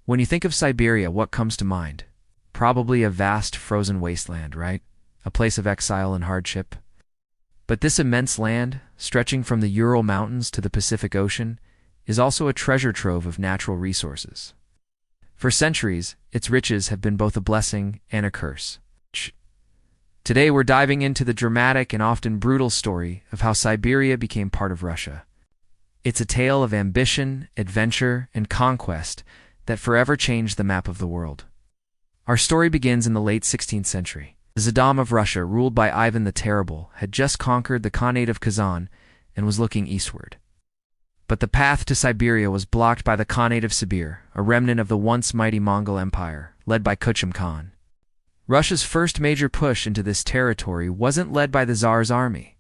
When you think of Siberia, what comes to mind? Probably a vast frozen wasteland, right? A place of exile and hardship. But this immense land, stretching from the Ural Mountains to the Pacific Ocean, is also a treasure trove of natural resources. For centuries, its riches have been both a blessing and a curse. Today we're diving into the dramatic and often brutal story of how Siberia became part of Russia. It's a tale of ambition, adventure, and conquest that forever changed the map of the world. Our story begins in the late 16th century. The Tsardom of Russia, ruled by Ivan the Terrible, had just conquered the Khanate of Kazan and was looking eastward. But the path to Siberia was blocked by the Khanate of Sibir, a remnant of the once mighty Mongol Empire, led by Kuchum Khan. Russia's first major push into this territory wasn't led by the Tsar's army,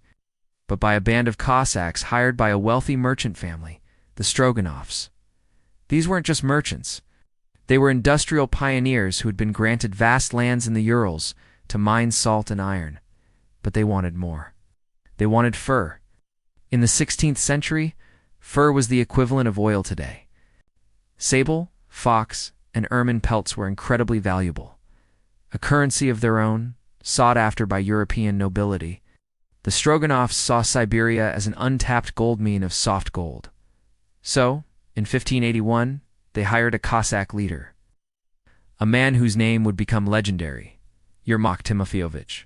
but by a band of Cossacks hired by a wealthy merchant family, the Stroganovs. These weren't just merchants. They were industrial pioneers who had been granted vast lands in the Urals to mine salt and iron. But they wanted more. They wanted fur. In the 16th century, fur was the equivalent of oil today. Sable, fox, and ermine pelts were incredibly valuable. A currency of their own, sought after by European nobility, the Stroganovs saw Siberia as an untapped gold mine of soft gold. So, in 1581, they hired a Cossack leader, a man whose name would become legendary, Yermak Timofeyevich.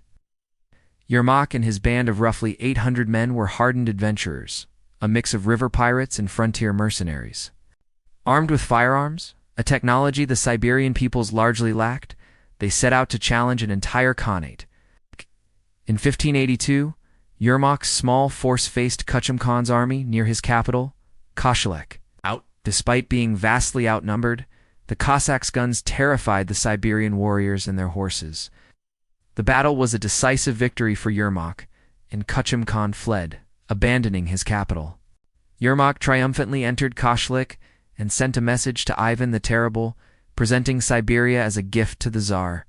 Yermak and his band of roughly 800 men were hardened adventurers, a mix of river pirates and frontier mercenaries. Armed with firearms, a technology the Siberian peoples largely lacked, they set out to challenge an entire Khanate. In 1582, Yermak's small force faced Kuchum Khan's army near his capital, Koshilek. Despite being vastly outnumbered, the Cossacks' guns terrified the Siberian warriors and their horses. The battle was a decisive victory for Yermak, and Kuchum Khan fled, abandoning his capital. Yermak triumphantly entered Koshilek and sent a message to Ivan the Terrible, presenting Siberia as a gift to the Tsar.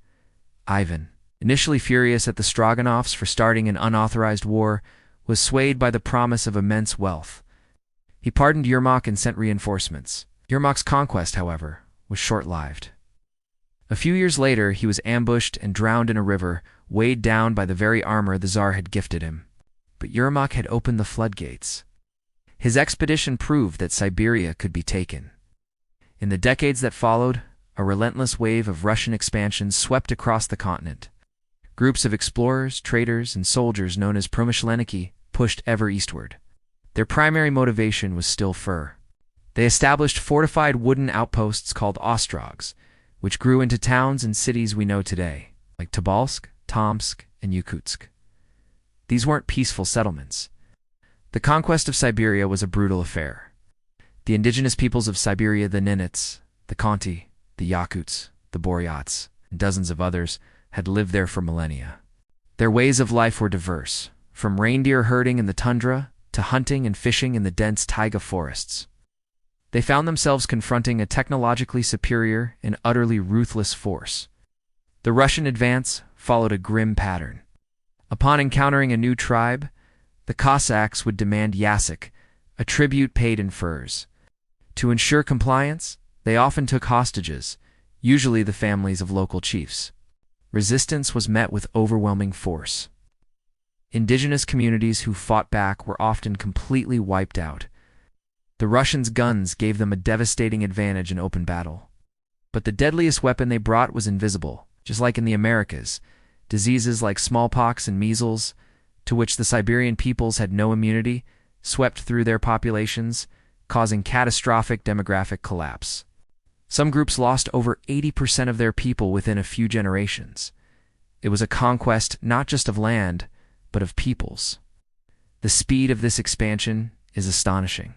Ivan, initially furious at the Stroganovs for starting an unauthorized war, was swayed by the promise of immense wealth. He pardoned Yermak and sent reinforcements. Yermak's conquest, however, was short-lived. A few years later, he was ambushed and drowned in a river, weighed down by the very armor the Tsar had gifted him. But Yermak had opened the floodgates. His expedition proved that Siberia could be taken. In the decades that followed, a relentless wave of Russian expansion swept across the continent. Groups of explorers, traders, and soldiers known as Promyshlenniki pushed ever eastward. Their primary motivation was still fur. They established fortified wooden outposts called ostrogs, which grew into towns and cities we know today, like Tobolsk, Tomsk, and Yakutsk. These weren't peaceful settlements. The conquest of Siberia was a brutal affair. The indigenous peoples of Siberia, the Khanates, the Khanty, the Yakuts, the Buryats, and dozens of others, had lived there for millennia. Their ways of life were diverse, from reindeer herding in the tundra to hunting and fishing in the dense taiga forests. They found themselves confronting a technologically superior and utterly ruthless force. The Russian advance followed a grim pattern. Upon encountering a new tribe, the Cossacks would demand yasik, a tribute paid in furs. To ensure compliance, they often took hostages, usually the families of local chiefs. Resistance was met with overwhelming force. Indigenous communities who fought back were often completely wiped out. The Russians' guns gave them a devastating advantage in open battle. But the deadliest weapon they brought was invisible, just like in the Americas. Diseases like smallpox and measles, to which the Siberian peoples had no immunity, swept through their populations, causing catastrophic demographic collapse. Some groups lost over 80% of their people within a few generations. It was a conquest not just of land, but of peoples. The speed of this expansion is astonishing.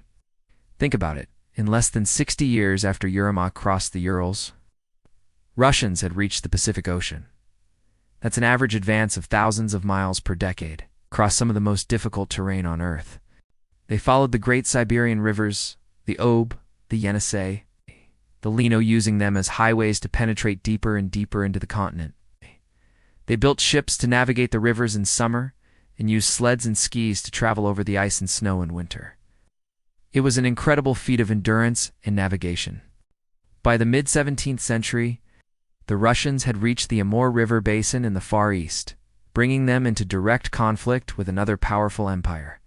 Think about it. In less than 60 years after Yermak crossed the Urals, Russians had reached the Pacific Ocean. That's an average advance of thousands of miles per decade, across some of the most difficult terrain on Earth. They followed the great Siberian rivers, the Ob, the Yenisei, the Lino, using them as highways to penetrate deeper and deeper into the continent. They built ships to navigate the rivers in summer and used sleds and skis to travel over the ice and snow in winter. It was an incredible feat of endurance and navigation. By the mid-17th century, the Russians had reached the Amur River basin in the Far East, bringing them into direct conflict with another powerful empire,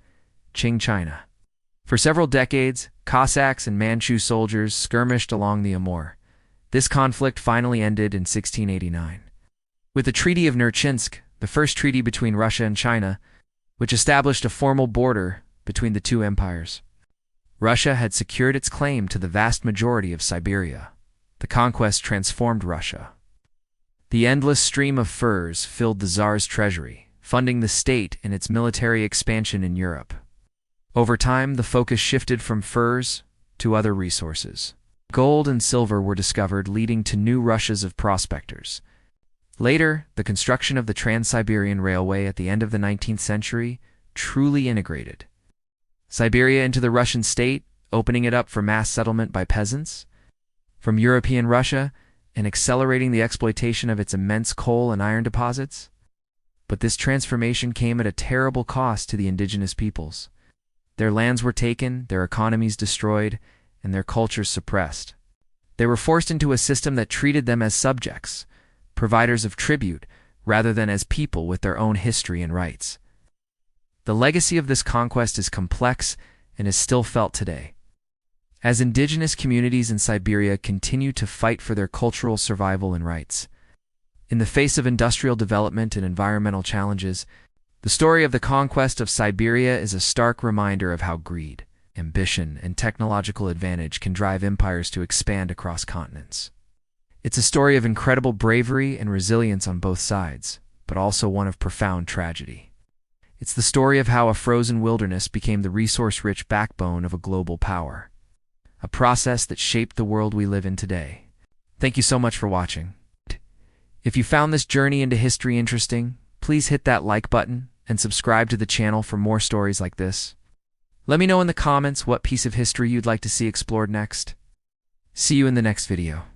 Qing China. For several decades, Cossacks and Manchu soldiers skirmished along the Amur. This conflict finally ended in 1689. With the Treaty of Nerchinsk, the first treaty between Russia and China, which established a formal border between the two empires. Russia had secured its claim to the vast majority of Siberia. The conquest transformed Russia. The endless stream of furs filled the Tsar's treasury, funding the state in its military expansion in Europe. Over time, the focus shifted from furs to other resources. Gold and silver were discovered, leading to new rushes of prospectors. Later, the construction of the Trans-Siberian Railway at the end of the 19th century truly integrated Siberia into the Russian state, opening it up for mass settlement by peasants from European Russia and accelerating the exploitation of its immense coal and iron deposits. But this transformation came at a terrible cost to the indigenous peoples. Their lands were taken, their economies destroyed, and their cultures suppressed. They were forced into a system that treated them as subjects, providers of tribute, rather than as people with their own history and rights. The legacy of this conquest is complex and is still felt today. As indigenous communities in Siberia continue to fight for their cultural survival and rights. In the face of industrial development and environmental challenges, the story of the conquest of Siberia is a stark reminder of how greed, ambition, and technological advantage can drive empires to expand across continents. It's a story of incredible bravery and resilience on both sides, but also one of profound tragedy. It's the story of how a frozen wilderness became the resource-rich backbone of a global power, a process that shaped the world we live in today. Thank you so much for watching. If you found this journey into history interesting, please hit that like button and subscribe to the channel for more stories like this. Let me know in the comments what piece of history you'd like to see explored next. See you in the next video.